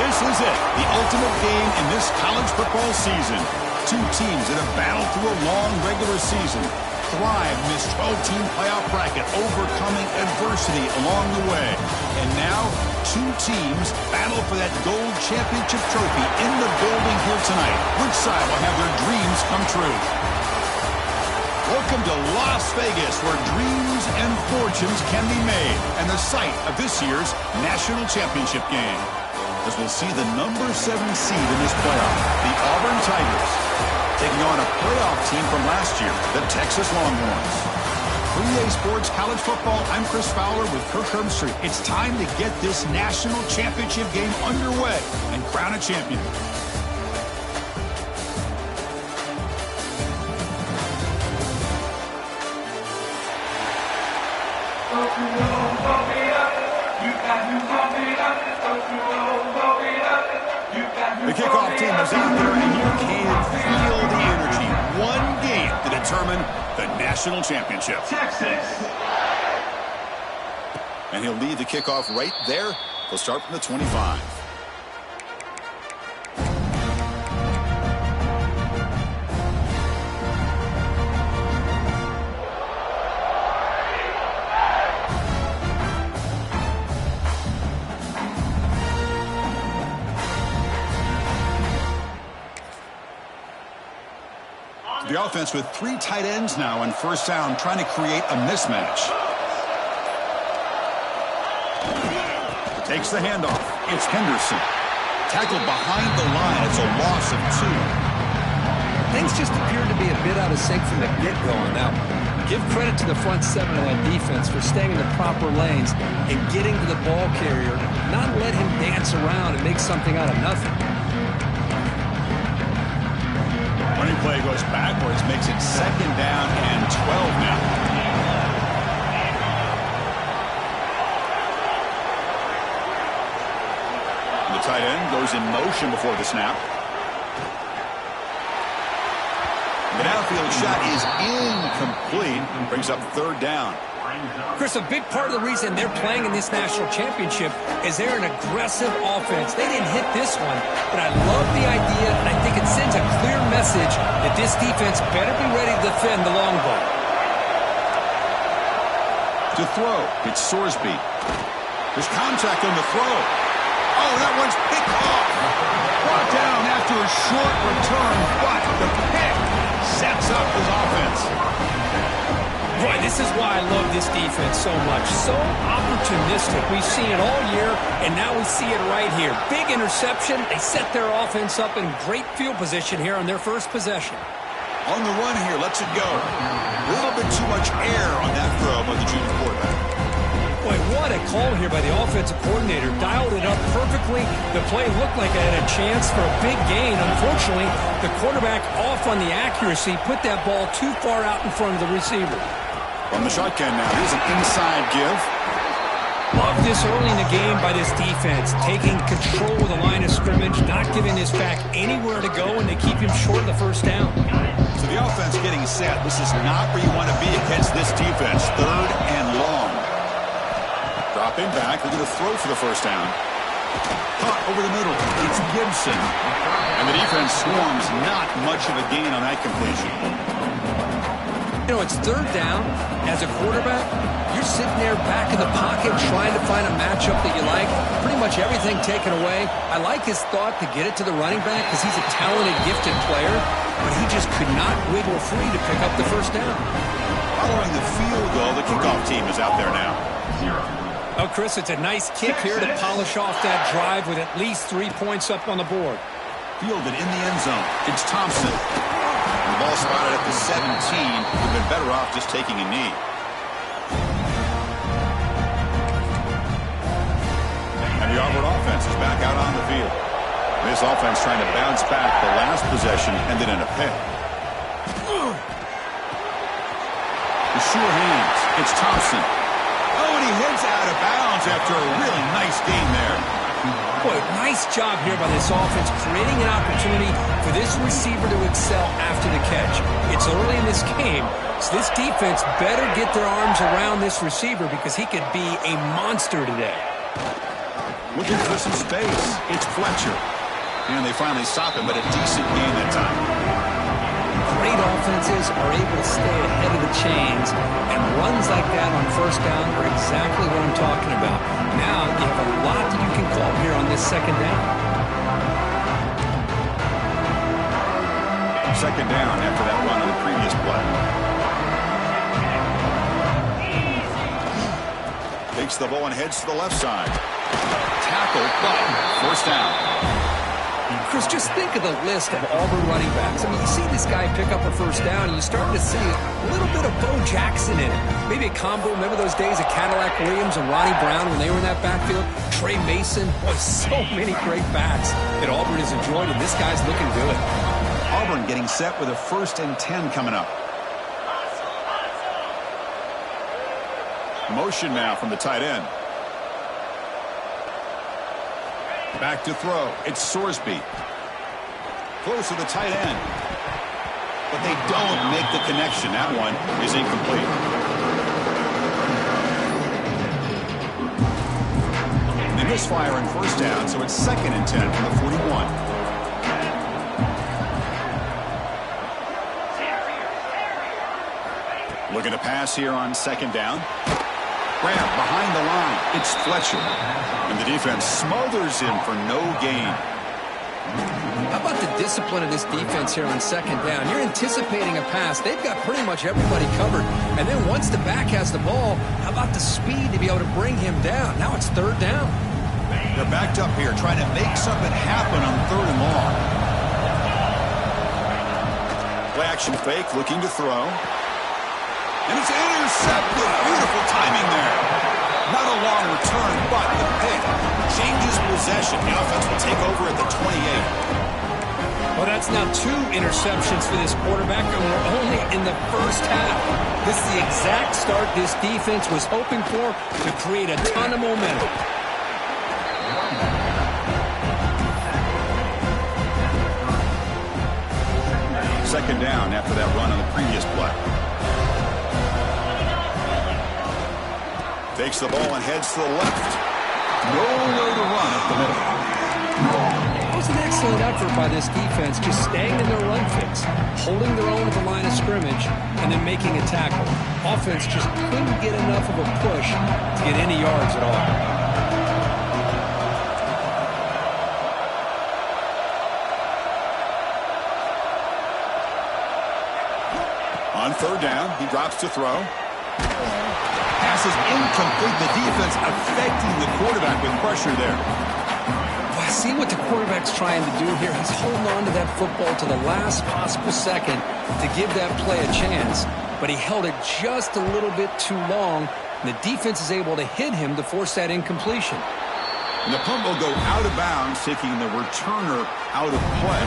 This is it, the ultimate game in this college football season. Two teams that have battled through a long regular season, thrive in this 12-team playoff bracket, overcoming adversity along the way. And now, two teams battle for that gold championship trophy in the building here tonight. Which side will have their dreams come true? Welcome to Las Vegas, where dreams and fortunes can be made, and the site of this year's national championship game. As we'll see the number 7 seed in this playoff, the Auburn Tigers, taking on a playoff team from last year, the Texas Longhorns. For EA Sports College Football, I'm Chris Fowler with Kirk Herbstreit. It's time to get this national championship game underway and crown a champion. The kickoff team is out there, and you can feel the energy. One game to determine the national championship. Texas. And he'll lead the kickoff right there. He'll start from the 25. The offense with 3 tight ends now in first down, trying to create a mismatch. Takes the handoff. It's Henderson. Tackled behind the line. It's a loss of 2. Things just appeared to be a bit out of sync from the get-go on that one. Give credit to the front 7 of that defense for staying in the proper lanes and getting to the ball carrier, not let him dance around and make something out of nothing. Running play goes backwards, makes it 2nd down and 12 now. The tight end goes in motion before the snap. The downfield shot is incomplete. Brings up 3rd down. Chris, a big part of the reason they're playing in this national championship is they're an aggressive offense. They didn't hit this one, but I love the idea, and I think it sends a clear message that this defense better be ready to defend the long ball. To throw, it's Sorsby. There's contact on the throw. Oh, that one's picked off. Brought down after a short return, but the pick sets up his offense. Boy, this is why I love this defense so much. So opportunistic. We've seen it all year, and now we see it right here. Big interception. They set their offense up in great field position here on their first possession. On the run here, lets it go. A little bit too much air on that throw by the junior quarterback. Boy, what a call here by the offensive coordinator. Dialed it up perfectly. The play looked like it had a chance for a big gain. Unfortunately, the quarterback off on the accuracy, put that ball too far out in front of the receiver. From the shotgun now, here's an inside give. Love this early in the game by this defense, taking control of the line of scrimmage, not giving this back anywhere to go, and they keep him short of the first down. So the offense getting set. This is not where you want to be against this defense. 3rd and long. Dropping back, they're going to throw for the first down. Caught over the middle. It's Gibson. And the defense swarms, not much of a gain on that completion. You know, it's 3rd down. As a quarterback, you're sitting there back in the pocket trying to find a matchup that you like. Pretty much everything taken away. I like his thought to get it to the running back because he's a talented, gifted player, but he just could not wiggle free to pick up the first down. Following the field goal, the kickoff team is out there now. Oh, Chris, it's a nice kick here to polish off that drive with at least 3 points up on the board. Fielded in the end zone. It's Thompson. The ball spotted at the 17. Would have been better off just taking a knee. And the Auburn offense is back out on the field. This offense trying to bounce back. The last possession ended in a pick. The sure hands. It's Thompson. Oh, and he heads out of bounds after a really nice gain there. Boy, nice job here by this offense, creating an opportunity for this receiver to excel after the catch. It's early in this game, so this defense better get their arms around this receiver because he could be a monster today. Looking for some space. It's Fletcher. And they finally stop him, but a decent gain that time. Great offenses are able to stay ahead of the chains, and runs like that on first down are exactly what I'm talking about. Now you have a lot that you can call here on this second down. Second down after that run on the previous play. Takes the ball and heads to the left side. Tackle, but first down. Chris, just think of the list of Auburn running backs. I mean, you see this guy pick up a first down, and you start to see a little bit of Bo Jackson in it. Maybe a combo. Remember those days of Cadillac Williams and Ronnie Brown when they were in that backfield? Trey Mason. Boy, so many great backs that Auburn has enjoyed, and this guy's looking good. Auburn getting set with a 1st and 10 coming up. Motion now from the tight end. Back to throw. It's Sorsby. Close to the tight end. But they don't make the connection. That one is incomplete. They misfire on first down, so it's 2nd and 10 from the 41. Looking to pass here on 2nd down. Grab behind the line. It's Fletcher. And the defense smothers him for no gain. How about the discipline of this defense here on 2nd down? You're anticipating a pass. They've got pretty much everybody covered. And then once the back has the ball, how about the speed to be able to bring him down? Now it's 3rd down. They're backed up here trying to make something happen on 3rd and long. Play action fake, looking to throw. And it's intercepted. Beautiful timing there. Not a long return, but the pick changes possession. The offense will take over at the 28. Well, that's now 2 interceptions for this quarterback, and we're only in the first half. This is the exact start this defense was hoping for to create a ton of momentum. Second down after that run on the previous play. Takes the ball and heads to the left. Nowhere to run up the middle. It was an excellent effort by this defense, just staying in their run fix, holding their own at the line of scrimmage, and then making a tackle. Offense just couldn't get enough of a push to get any yards at all. On 3rd down, he drops to throw. Pass is incomplete. The defense affecting the quarterback with pressure there. Well, I see what the quarterback's trying to do here. He's holding on to that football to the last possible second to give that play a chance. But he held it just a little bit too long, and the defense is able to hit him to force that incompletion. And the punt will go out of bounds, taking the returner out of play.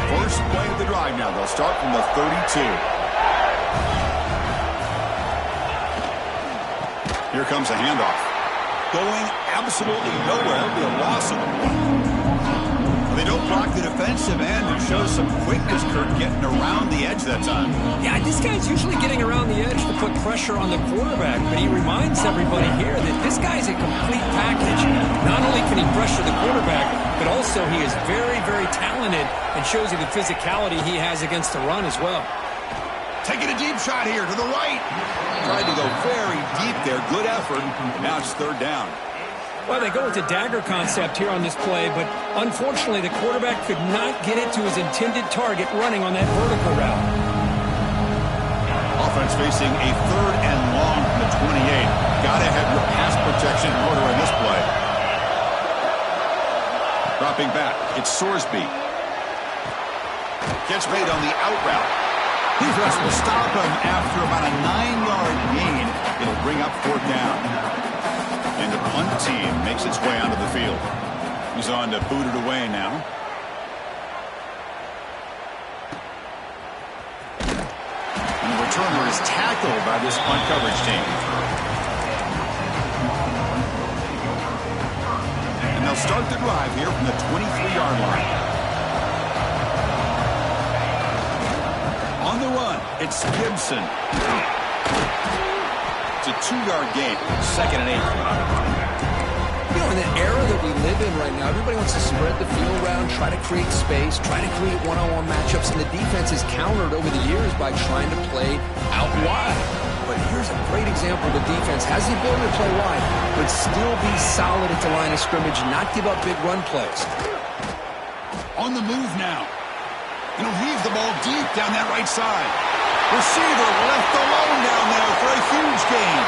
First play of the drive now. They'll start from the 32. Here comes a handoff. Going absolutely nowhere. It'll be a loss of the ball. They don't block the defensive end and show some quickness, Kurt, getting around the edge that time. Yeah, this guy's usually getting around the edge to put pressure on the quarterback, but he reminds everybody here that this guy's a complete package. Not only can he pressure the quarterback, but also he is very, very talented and shows you the physicality he has against the run as well. Taking a deep shot here to the right. Tried to go very deep there. Good effort. Now it's 3rd down. Well, they go with the dagger concept here on this play, but unfortunately the quarterback could not get it to his intended target running on that vertical route. Offense facing a 3rd and long from the 28. Got to have your pass protection in order in this play. Dropping back, it's Sorsby. Gets made on the out route. Defense will stop him after about a 9-yard gain. It'll bring up 4th down. And the punt team makes its way onto the field. He's on to boot it away now. And the returner is tackled by this punt coverage team. And they'll start the drive here from the 23-yard line. On the run, it's Gibson. Just a 2-yard gain. 2nd and 8. You know, in the era that we live in right now, everybody wants to spread the field around, try to create space, try to create one-on-one matchups, and the defense is countered over the years by trying to play out wide. But here's a great example. The defense has the ability to play wide, but still be solid at the line of scrimmage, not give up big run plays. On the move now. And he'll heave the ball deep down that right side. Receiver left alone down there for a huge gain.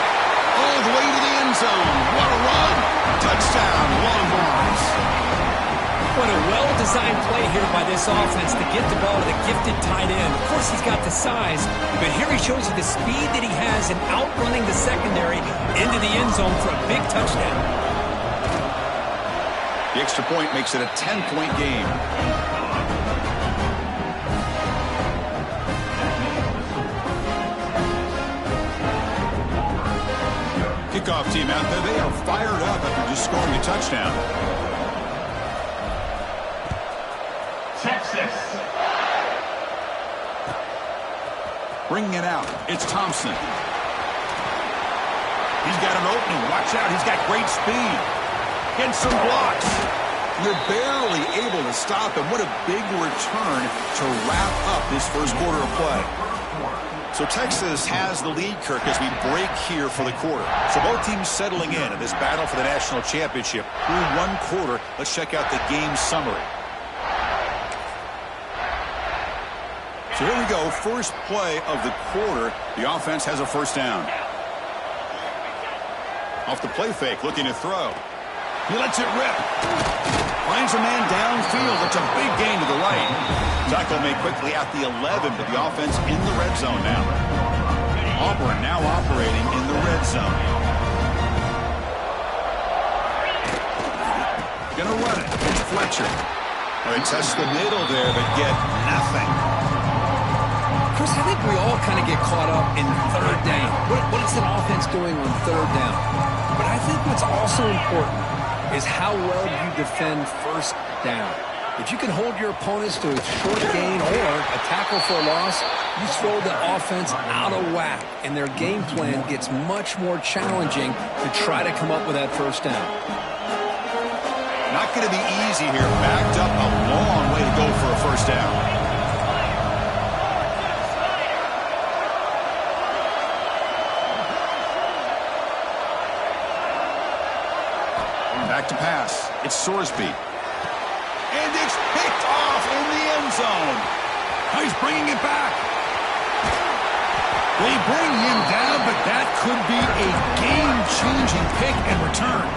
All the way to the end zone. What a run. Touchdown, Longhorns. What a well-designed play here by this offense to get the ball to the gifted tight end. Of course, he's got the size, but here he shows you the speed that he has in outrunning the secondary into the end zone for a big touchdown. The extra point makes it a 10-point game. Kickoff team out there, they are fired up after just scoring a touchdown. Texas. Bringing it out, it's Thompson. He's got an opening. Watch out, he's got great speed. Getting some blocks. They're barely able to stop him. What a big return to wrap up this first quarter of play. So Texas has the lead, Kirk, as we break here for the quarter. So both teams settling in this battle for the national championship. Through one quarter, let's check out the game summary. So here we go, first play of the quarter. The offense has a first down. Off the play fake, looking to throw. He lets it rip. Finds a man downfield. It's a big gain to the right. Tackle made quickly at the 11, but the offense in the red zone now. Auburn now operating in the red zone. Gonna run it. It's Fletcher. They test the middle there, but get nothing. Chris, I think we all kind of get caught up in third down. What is an offense doing on third down? But I think what's also important is how well you defend first down. If you can hold your opponents to a short gain or a tackle for a loss, you throw the offense out of whack, and their game plan gets much more challenging to try to come up with that first down. Not going to be easy here. Backed up a long way to go for a first down. Back to pass. It's Sorsby. And it's picked off in the end zone. He's bringing it back. They bring him down, but that could be a game-changing pick and return.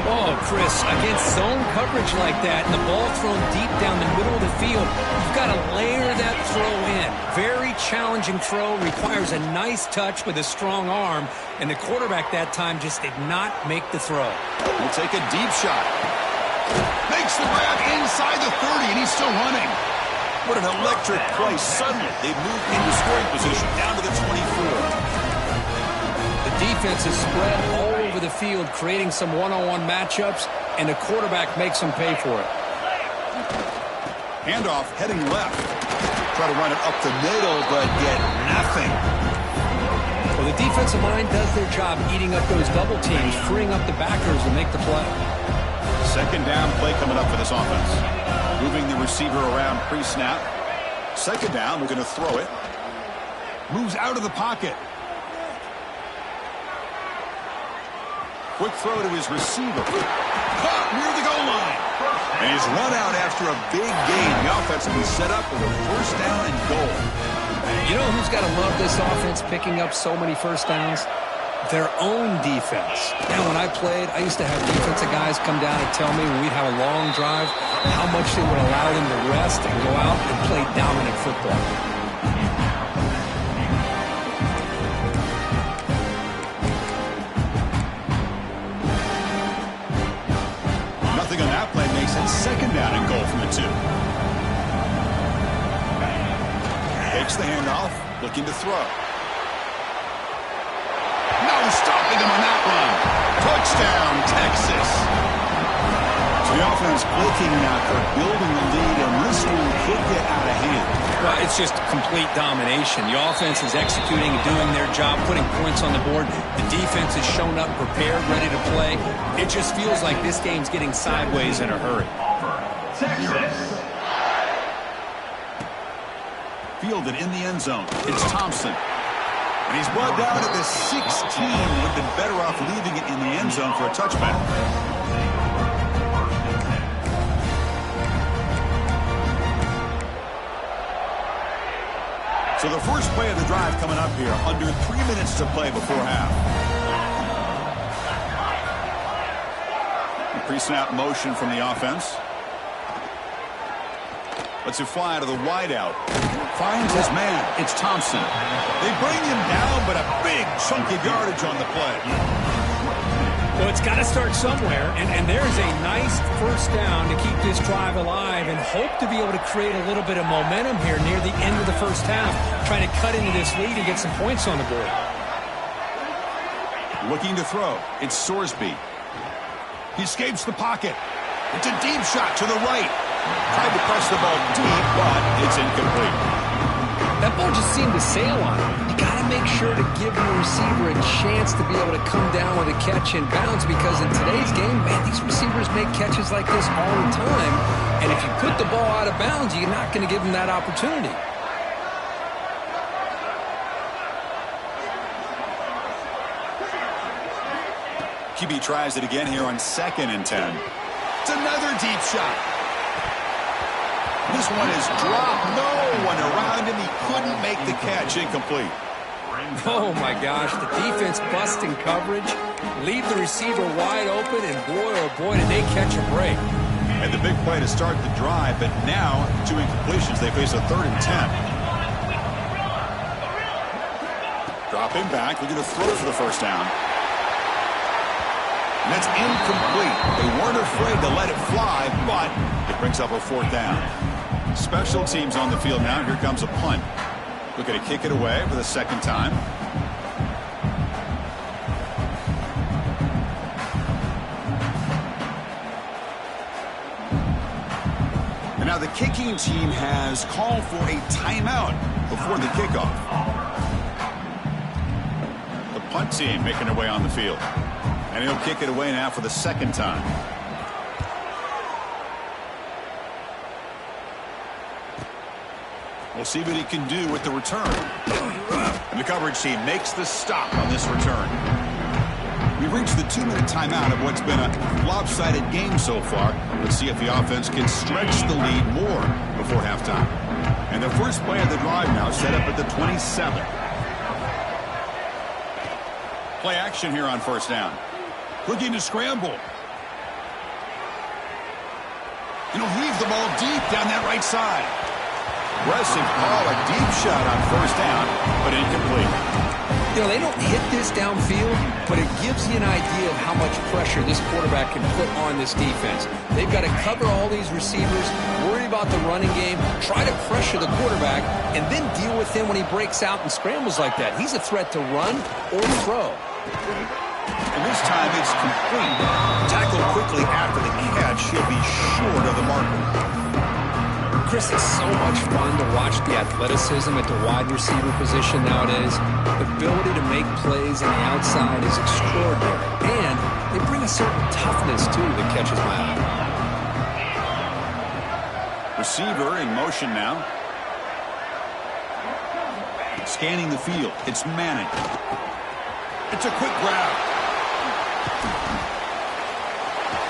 Oh, Chris, against zone coverage like that and the ball thrown deep down the middle of the field, you've got to layer that throw in. Very challenging throw, requires a nice touch with a strong arm, and the quarterback that time just did not make the throw. He'll take a deep shot. Makes the grab inside the 30, and he's still running. What an electric play. Suddenly, they've moved into scoring position down to the 24. The defense is spread all over the field, creating some one-on-one matchups, and the quarterback makes them pay for it. Handoff heading left. Try to run it up the middle, but get nothing. Well, the defensive line does their job eating up those double teams, freeing up the backers to make the play. Second down play coming up for this offense. Moving the receiver around pre-snap. Second down, we're going to throw it. Moves out of the pocket. Quick throw to his receiver. Caught near the goal line. And he's run out after a big gain. The offense will be set up with a first down and goal. You know who's got to love this offense picking up so many first downs? Their own defense. Now, when I played, I used to have defensive guys come down and tell me when we'd have a long drive how much they would allow them to rest and go out and play dominant football. Nothing on that play makes it second down and goal from the 2. Takes the handoff, looking to throw. No stopping him on that run. Touchdown, Texas. So the offense clicking now, building the lead, and this one could get out of hand. Well, it's just complete domination. The offense is executing and doing their job, putting points on the board. The defense has shown up, prepared, ready to play. It just feels like this game's getting sideways in a hurry. Fielded in the end zone. It's Thompson. And he's brought down at the 16. Would have been better off leaving it in the end zone for a touchback. So the first play of the drive coming up here. Under 3 minutes to play before half. Pre-snap motion from the offense. Lets it fly out of the wideout. Finds his man. It's Thompson. They bring him down, but a big chunk of yardage on the play. Well, it's got to start somewhere, and there's a nice first down to keep this drive alive and hope to be able to create a little bit of momentum here near the end of the first half, trying to cut into this lead and get some points on the board. Looking to throw. It's Sorsby. He escapes the pocket. It's a deep shot to the right. Tried to press the ball deep, but it's incomplete. That ball just seemed to sail on him. You got to make sure to give your receiver a chance to be able to come down with a catch in bounds, because in today's game, man, these receivers make catches like this all the time. And if you put the ball out of bounds, you're not going to give them that opportunity. QB tries it again here on 2nd and 10. It's another deep shot. This one is dropped. No one around him. He couldn't make the catch. Incomplete. Oh, my gosh. The defense busting coverage. Leave the receiver wide open, and boy, oh boy, did they catch a break. And the big play to start the drive, but now 2 incompletions. They face a 3rd and 10. Dropping back. Looking to throw for the first down. And that's incomplete. They weren't afraid to let it fly, but it brings up a 4th down. Special teams on the field now. Here comes a punt. Looking to kick it away for the 2nd time. And now the kicking team has called for a timeout before the kickoff. The punt team making their way on the field. And he'll kick it away now for the 2nd time. We'll see what he can do with the return. And the coverage team makes the stop on this return. We've reached the 2-minute timeout of what's been a lopsided game so far. Let's see if the offense can stretch the lead more before halftime. And the first play of the drive now set up at the 27. Play action here on 1st down. Looking to scramble. And he'll heave the ball deep down that right side. Aggressive call, a deep shot on 1st down, but incomplete. You know, they don't hit this downfield, but it gives you an idea of how much pressure this quarterback can put on this defense. They've got to cover all these receivers, worry about the running game, try to pressure the quarterback, and then deal with him when he breaks out and scrambles like that. He's a threat to run or throw. And this time it's complete. Tackled quickly after the catch. He'll be short of the marker. Chris, it's so much fun to watch the athleticism at the wide receiver position nowadays. The ability to make plays on the outside is extraordinary. And they bring a certain toughness, too, that catches my eye. Receiver in motion now. Scanning the field. It's Manning. It's a quick grab.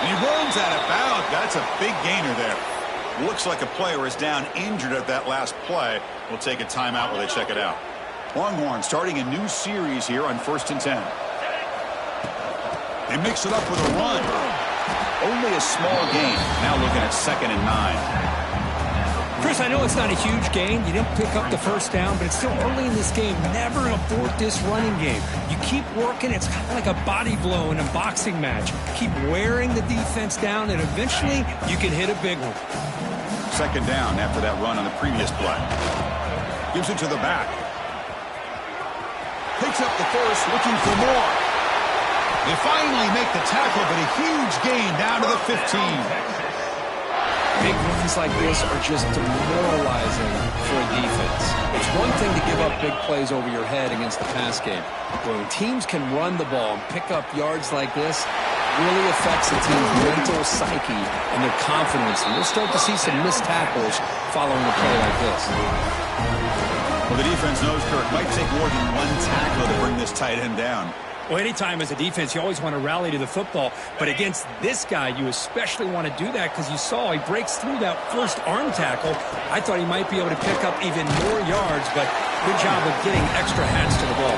And he runs out of bounds. That's a big gainer there. Looks like a player is down injured at that last play. We'll take a timeout while they check it out. Longhorn starting a new series here on 1st and 10. They mix it up with a run. Only a small gain. Now looking at 2nd and 9. Chris, I know it's not a huge gain. You didn't pick up the first down, but it's still early in this game. Never abort this running game. You keep working. It's kind of like a body blow in a boxing match. Keep wearing the defense down, and eventually you can hit a big one. 2nd down after that run on the previous play. Gives it to the back. Picks up the first, looking for more. They finally make the tackle, but a huge gain down to the 15. Big runs like this are just demoralizing for a defense. It's one thing to give up big plays over your head against the pass game. But when teams can run the ball and pick up yards like this, it really affects the team's mental psyche and their confidence. And we'll start to see some missed tackles following a play like this. Well, the defense knows, Kirk, might take more than one tackle to bring this tight end down. Well, anytime as a defense, you always want to rally to the football. But against this guy, you especially want to do that because you saw he breaks through that first arm tackle. I thought he might be able to pick up even more yards, but good job of getting extra hats to the ball.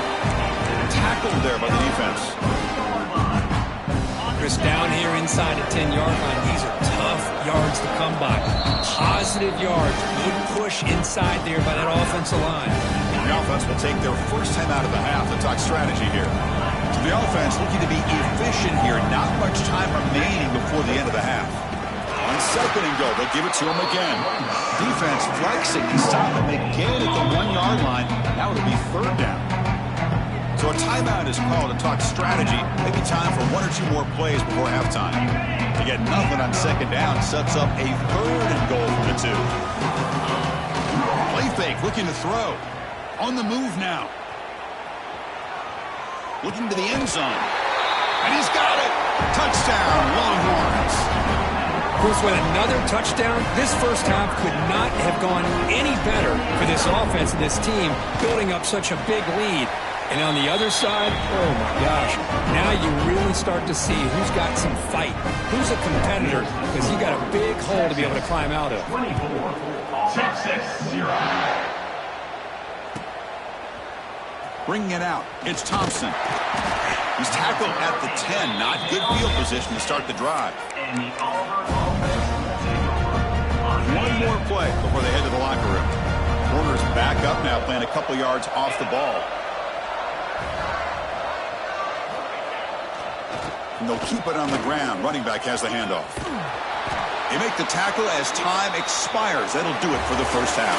Tackled there by the defense. Chris, down here inside the 10-yard line, these are tough yards to come by. Positive yards, good push inside there by that offensive line. The offense will take their first time out of the half to talk strategy here. So the offense looking to be efficient here. Not much time remaining before the end of the half. On second and go, they'll give it to him again. Defense flexing to stop him again at the 1-yard line. Now it'll be third down. So a timeout is called to talk strategy. Maybe time for one or two more plays before halftime. To get nothing on second down sets up a third and goal for the two. Play fake, looking to throw. On the move now. Looking to the end zone. And he's got it. Touchdown, Longhorns. Of course, with another touchdown, this first half could not have gone any better for this offense and this team, building up such a big lead. And on the other side, oh my gosh, now you really start to see who's got some fight, who's a competitor, because you got a big hole to be able to climb out of. 24, Texas 0. Bringing it out, it's Thompson. He's tackled at the 10. Not good field position to start the drive. One more play before they head to the locker room. Corner's back up now, playing a couple yards off the ball. And they'll keep it on the ground. Running back has the handoff. They make the tackle as time expires. That'll do it for the first half.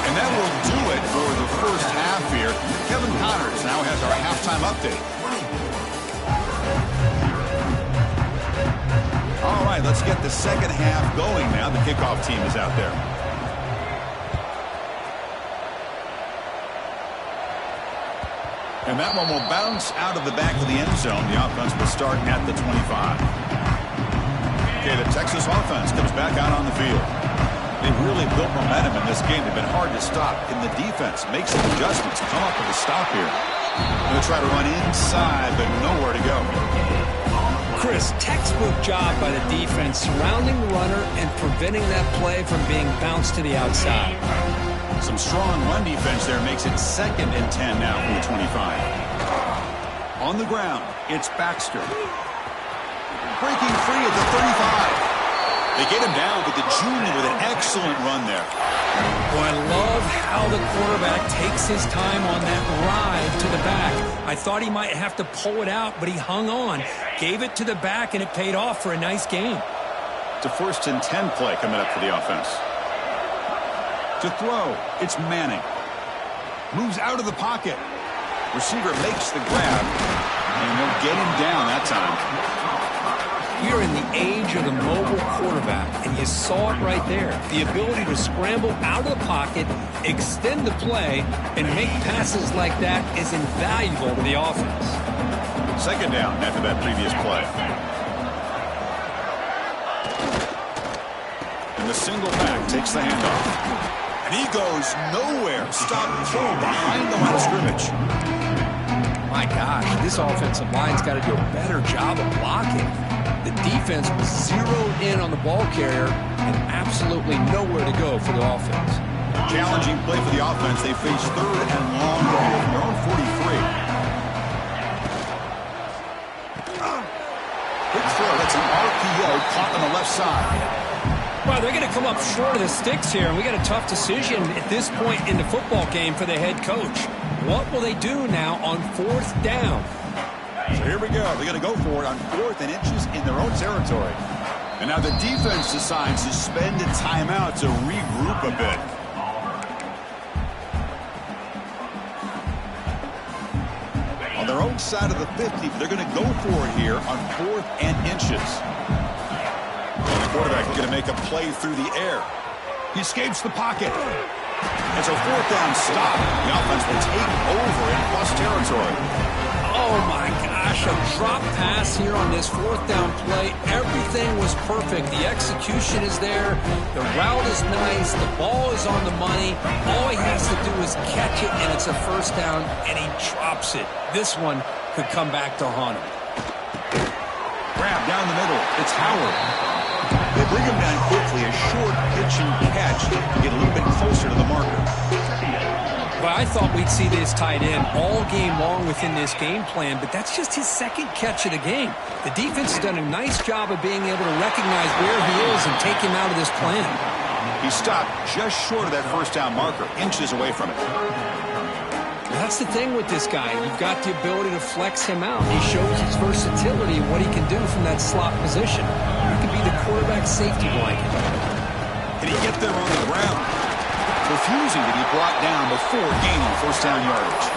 And that will do it for the first half here. Kevin Connors now has our halftime update. All right, let's get the second half going now. The kickoff team is out there. And that one will bounce out of the back of the end zone. The offense will start at the 25. Okay, the Texas offense comes back out on the field. They've really built momentum in this game. They've been hard to stop. Can the defense make some adjustments, come up with a stop here? Going to try to run inside, but nowhere to go. Chris, textbook job by the defense surrounding the runner and preventing that play from being bounced to the outside. Some strong run defense there makes it 2nd and 10 now from the 25. On the ground, it's Baxter. Breaking free at the 35. They get him down, but the junior with an excellent run there. Well, I love how the quarterback takes his time on that ride to the back. I thought he might have to pull it out, but he hung on, gave it to the back, and it paid off for a nice gain. It's a 1st and 10 play coming up for the offense. To throw, it's Manning. Moves out of the pocket. Receiver makes the grab, and they'll get him down that time. We're in the age of the mobile quarterback, and you saw it right there. The ability to scramble out of the pocket, extend the play, and make passes like that is invaluable to the offense. 2nd down after that previous play. And the single back takes the handoff. And he goes nowhere. Stop full behind the line of scrimmage. My gosh, this offensive line's got to do a better job of blocking. The defense was zeroed in on the ball carrier and absolutely nowhere to go for the offense. Challenging play for the offense. They face 3rd and long here from their own 43. Quick throw. That's an RPO caught on the left side. Well, they're going to come up short of the sticks here, and we got a tough decision at this point in the football game for the head coach. What will they do now on 4th down? So here we go. They're going to go for it on 4th and inches in their own territory. And now the defense decides to spend a timeout to regroup a bit. On their own side of the 50, they're going to go for it here on 4th and inches. And the quarterback is going to make a play through the air. He escapes the pocket. It's a 4th down stop. The offense will take over in plus territory. Oh, my gosh, a drop pass here on this 4th down play. Everything was perfect. The execution is there. The route is nice. The ball is on the money. All he has to do is catch it, and it's a 1st down, and he drops it. This one could come back to haunt him. Grab down the middle. It's Howard. They bring him down quickly. A short pitch and catch to get a little bit closer to the marker. Well, I thought we'd see this tight end all game long within this game plan, but that's just his 2nd catch of the game. The defense has done a nice job of being able to recognize where he is and take him out of this plan. He stopped just short of that 1st down marker, inches away from it. That's the thing with this guy. You've got the ability to flex him out. He shows his versatility and what he can do from that slot position. He can be the quarterback safety blanket. Can he get there on the ground? Refusing to be brought down before gaining 1st down yardage.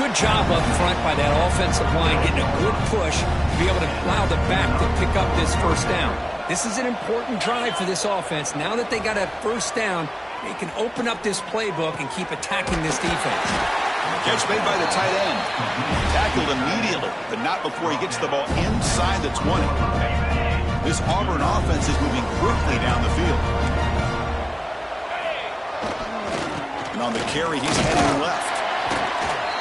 Good job up front by that offensive line, getting a good push to be able to allow the back to pick up this 1st down. This is an important drive for this offense. Now that they got a 1st down, they can open up this playbook and keep attacking this defense. Catch made by the tight end. Tackled immediately, but not before he gets the ball inside the 20. This Auburn offense is moving quickly down the field. And on the carry, he's heading left.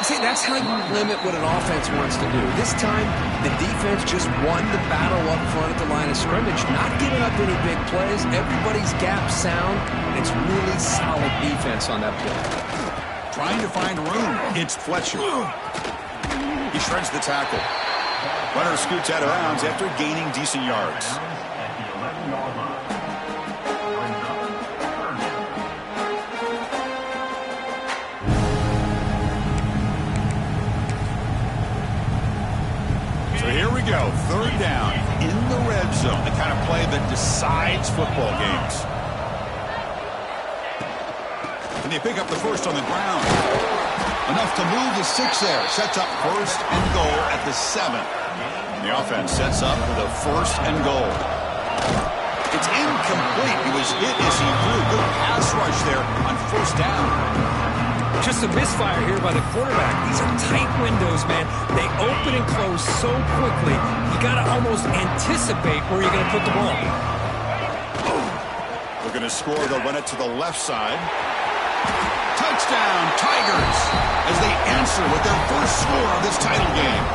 See, that's how you limit what an offense wants to do. This time, the defense just won the battle up front at the line of scrimmage, not giving up any big plays. Everybody's gap sound, and it's really solid defense on that play. Trying to find room. It's Fletcher. He shreds the tackle. Runner scoots out of bounds after gaining decent yards. So here we go, 3rd down in the red zone, the kind of play that decides football games. And they pick up the 1st on the ground. Enough to move the 6 there. Sets up 1st and goal at the 7. The offense sets up with a 1st and goal. It's incomplete. He was hit as he threw. Good pass rush there on 1st down. Just a misfire here by the quarterback. These are tight windows, man. They open and close so quickly. You got to almost anticipate where you're going to put the ball. Looking to score, they'll run it to the left side. Touchdown, Tigers, as they answer with their 1st score of this title game.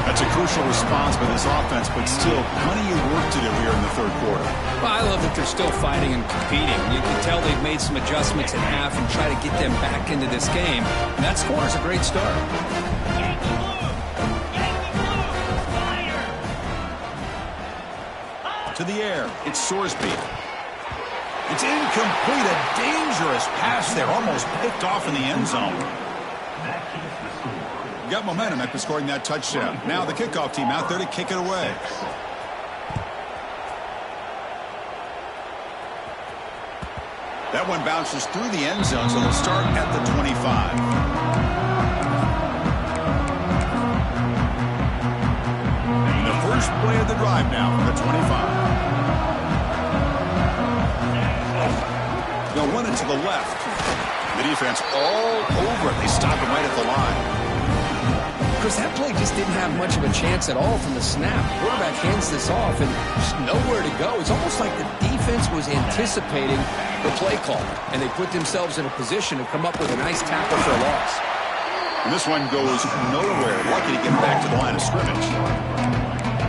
That's a crucial response by this offense, but still plenty of work to do here in the 3rd quarter. Well, I love that they're still fighting and competing. You can tell they've made some adjustments at half and try to get them back into this game. And that score is a great start. To the air, it's Sorsby. It's incomplete, a dangerous pass there, almost picked off in the end zone. Got momentum after scoring that touchdown. Now the kickoff team out there to kick it away. That one bounces through the end zone, so they'll start at the 25. And the first play of the drive now from the 25. They'll run it to the left. The defense all over it. They stop him right at the line. Because that play just didn't have much of a chance at all from the snap. Quarterback hands this off and just nowhere to go. It's almost like the defense was anticipating the play call, and they put themselves in a position to come up with a nice tackle for a loss. And this one goes nowhere. Lucky to get back to the line of scrimmage.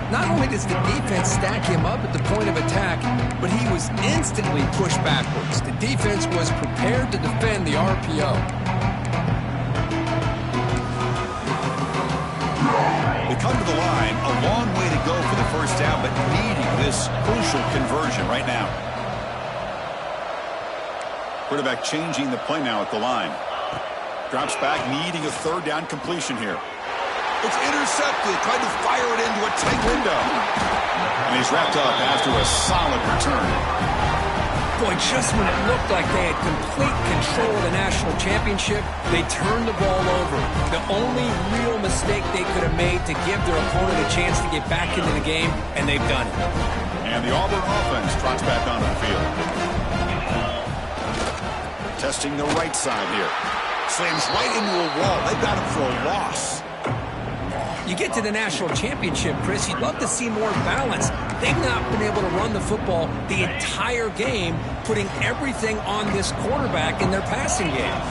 Not only does the defense stack him up at the point of attack, but he was instantly pushed backwards. The defense was prepared to defend the RPO. They come to the line, a long way to go for the first down, but needing this crucial conversion right now. Quarterback changing the play now at the line. Drops back, needing a 3rd down completion here. It's intercepted, tried to fire it into a tight window. And he's wrapped up after a solid return. Boy, just when it looked like they had complete control of the national championship, they turned the ball over. The only real mistake they could have made to give their opponent a chance to get back into the game, and they've done it. And the Auburn offense trots back onto the field. Testing the right side here. Slams right into a wall. They've got him for a loss. You get to the national championship, Chris, you'd love to see more balance. They've not been able to run the football the entire game, putting everything on this quarterback in their passing game.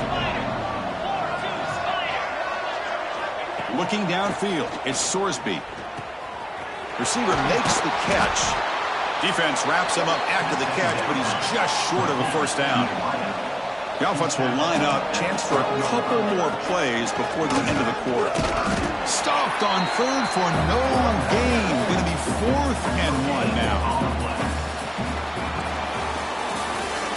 Looking downfield, it's Sorsby. Receiver makes the catch. Defense wraps him up after the catch, but he's just short of a first down. The offense will line up. Chance for a couple more plays before the end of the quarter. Stopped on third for no gain. Going to be 4th and 1 now.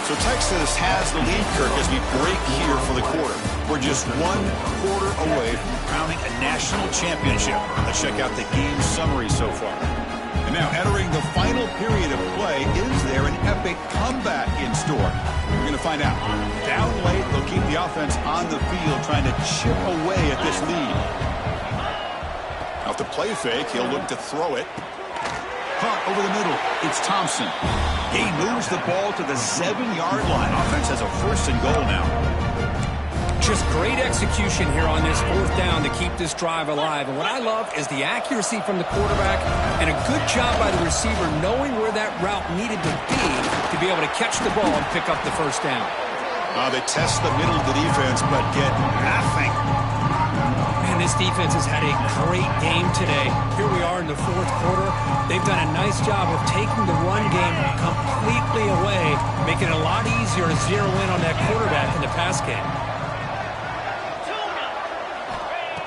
So Texas has the lead, Kirk, as we break here for the quarter. We're just 1 quarter away from crowning a national championship. Let's check out the game summary so far. And now entering the final period of play, is there an epic comeback in store? We're going to find out. Down late, they'll keep the offense on the field trying to chip away at this lead. Off the play fake, he'll look to throw it. Caught over the middle. It's Thompson. He moves the ball to the 7-yard line. Offense has a 1st and goal now. Just great execution here on this 4th down to keep this drive alive. And what I love is the accuracy from the quarterback and a good job by the receiver knowing where that route needed to be able to catch the ball and pick up the 1st down. They test the middle of the defense, but get nothing. Man, this defense has had a great game today. Here we are in the 4th quarter. They've done a nice job of taking the run game completely away, making it a lot easier to zero in on that quarterback in the pass game.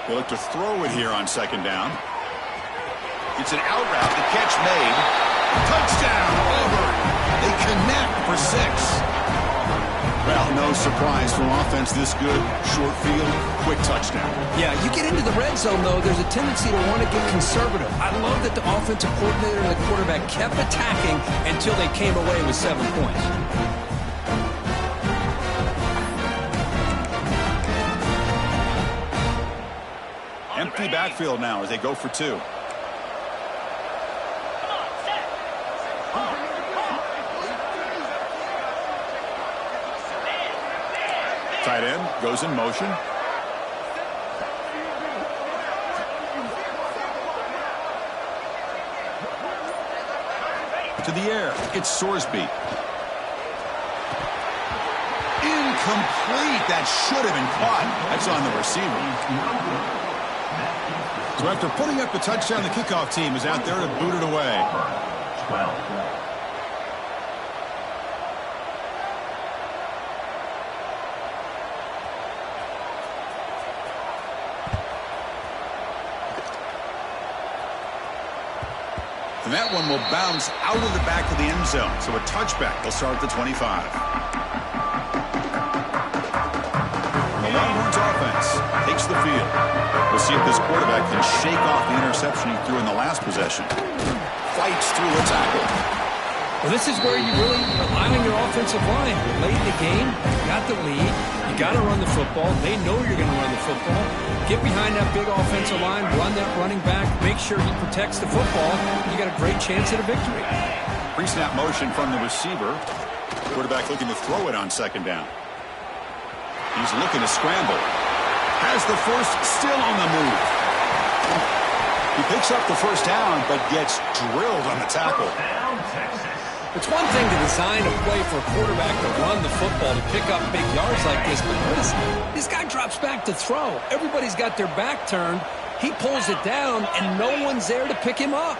They look to throw it here on 2nd down. It's an out route. The catch made. Touchdown, Auburn. They connect for 6. Well, no surprise from offense this good. Short field, quick touchdown. Yeah, you get into the red zone, though, there's a tendency to want to get conservative. I love that the offensive coordinator and the quarterback kept attacking until they came away with 7 points. Empty backfield now as they go for 2. Tight end goes in motion. To the air, it's Sorsby. Incomplete. That should have been caught. That's on the receiver. So after putting up the touchdown, the kickoff team is out there to boot it away. 12. And that one will bounce out of the back of the end zone. So a touchback. They'll start at the 25. The Longhorns offense takes the field. We'll see if this quarterback can shake off the interception he threw in the last possession. Fights through a tackle. Well, this is where you really rely on your offensive line. Late in the game, you got the lead. You got to run the football. They know you're going to run the football. Get behind that big offensive line, run that running back, make sure he protects the football. You got a great chance at a victory. Pre-snap motion from the receiver. Quarterback looking to throw it on 2nd down. He's looking to scramble. Has the first, still on the move. He picks up the 1st down, but gets drilled on the tackle. It's one thing to design a play for a quarterback to run the football, to pick up big yards like this, but this guy drops back to throw. Everybody's got their back turned. He pulls it down, and no one's there to pick him up.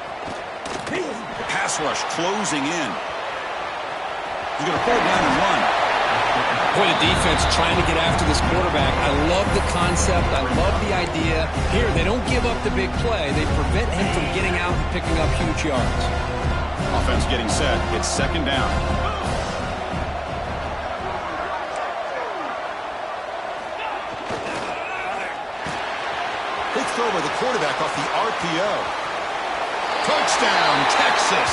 Pass rush closing in. He's going to pull it down and run. Boy, the defense trying to get after this quarterback. I love the concept. I love the idea. Here, they don't give up the big play. They prevent him from getting out and picking up huge yards. Offense getting set. It's 2nd down. Big throw by the quarterback off the RPO. Touchdown, Texas.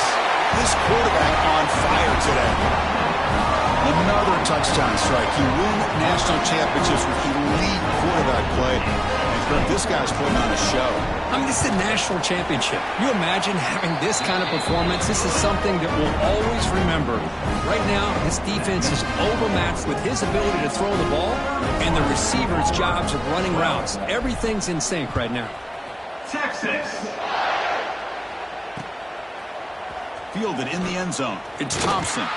This quarterback on fire today. Another touchdown strike. You win national championships with elite quarterback play. And this guy's putting on a show. I mean, this is a national championship. You imagine having this kind of performance? This is something that we'll always remember. Right now, this defense is overmatched with his ability to throw the ball and the receivers' jobs of running routes. Everything's in sync right now. Texas. Fielded in the end zone. It's Thompson.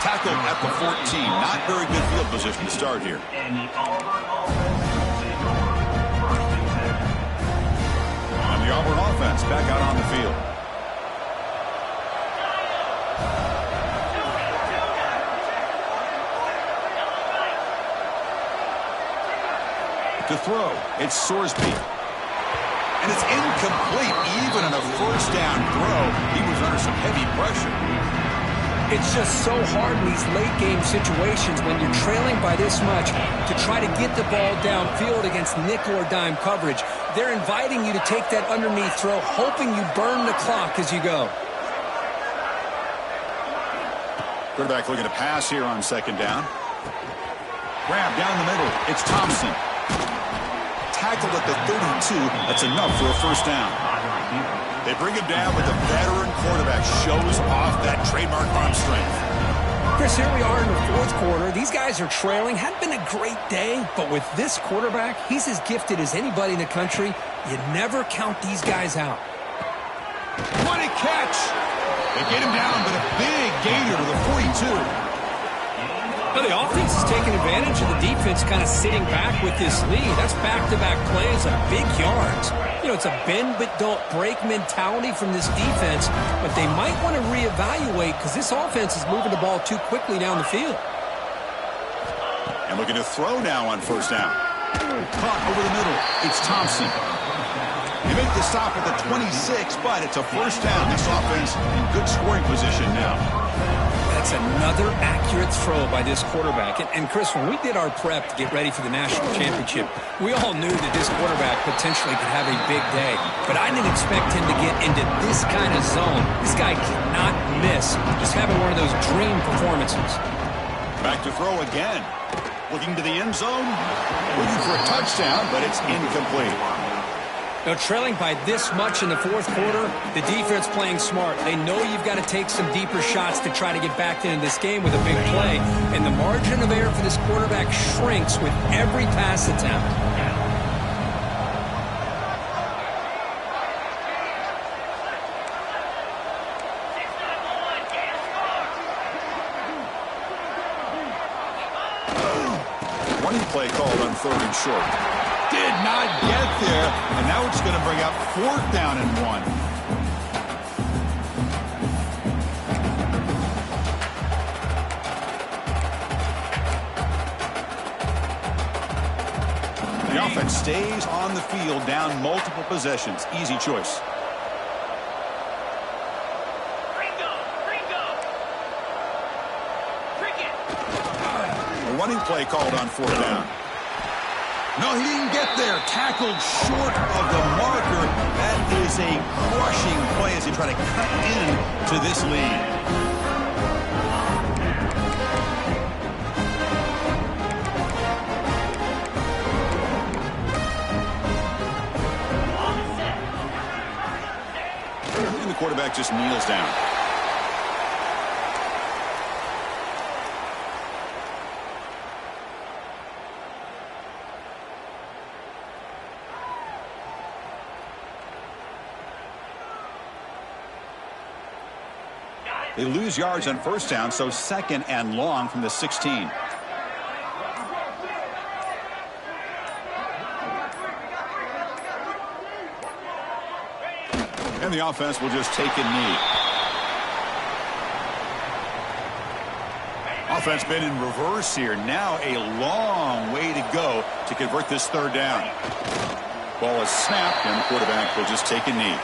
Tackled at the 14. Not very good field position to start here. And the Auburn offense takes over first and 10. And the Auburn offense back out on the field. To throw, it's Sorsby. And it's incomplete. Even on a first down throw, he was under some heavy pressure. It's just so hard in these late game situations when you're trailing by this much to try to get the ball downfield against nickel or dime coverage. They're inviting you to take that underneath throw, hoping you burn the clock as you go. Quarterback looking to pass here on second down. Grab down the middle. It's Thompson. Tackled at the 32. That's enough for a first down. They bring him down, but the veteran quarterback shows off that trademark arm strength. Chris, here we are in the fourth quarter. These guys are trailing. Hadn't been a great day, but with this quarterback, he's as gifted as anybody in the country. You never count these guys out. What a catch! They get him down, but a big gainer to the 42. Well, the offense is taking advantage of the defense kind of sitting back with this lead. That's back-to-back plays of big yards. You know, it's a bend but don't break mentality from this defense, but they might want to reevaluate because this offense is moving the ball too quickly down the field. And looking to throw now on first down. Caught over the middle. It's Thompson. They make the stop at the 26, but it's a first down. This offense in good scoring position now. That's another accurate throw by this quarterback. And Chris, when we did our prep to get ready for the national championship, we all knew that this quarterback potentially could have a big day. But I didn't expect him to get into this kind of zone. This guy cannot miss. Just having one of those dream performances. Back to throw again. Looking to the end zone. Looking for a touchdown, but it's incomplete. Now, trailing by this much in the fourth quarter, the defense playing smart. They know you've got to take some deeper shots to try to get back into this game with a big play. And the margin of error for this quarterback shrinks with every pass attempt. Running play called on third and short. Did not get there, and now it's going to bring up fourth down and 1. The offense stays on the field, down multiple possessions. Easy choice. A running play called on fourth down. No, he didn't get there. Tackled short of the marker. That is a crushing play as they try to cut into this lead. And the quarterback just kneels down. They lose yards on first down, so second and long from the 16. And the offense will just take a knee. Offense been in reverse here. Now a long way to go to convert this third down. Ball is snapped, and the quarterback will just take a knee.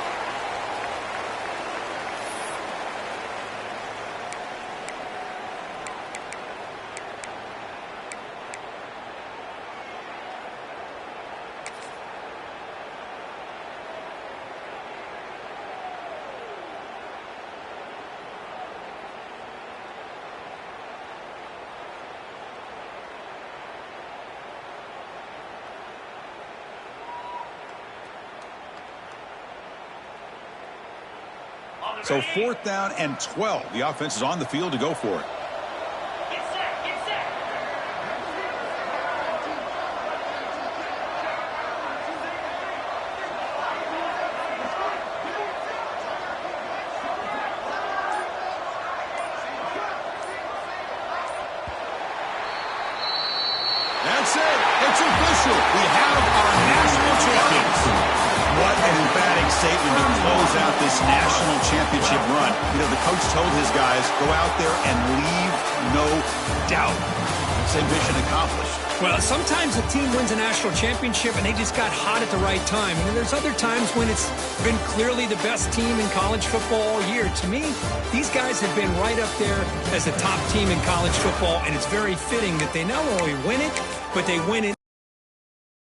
So 4th down and 12. The offense is on the field to go for it. That's it. It's official. We have our national champions. What an emphatic statement to close out this national championship run. You know, the coach told his guys, go out there and leave no doubt. Same mission accomplished. Well, sometimes a team wins a national championship and they just got hot at the right time. And there's other times when it's been clearly the best team in college football all year. To me, these guys have been right up there as the top team in college football, and it's very fitting that they not only win it, but they win it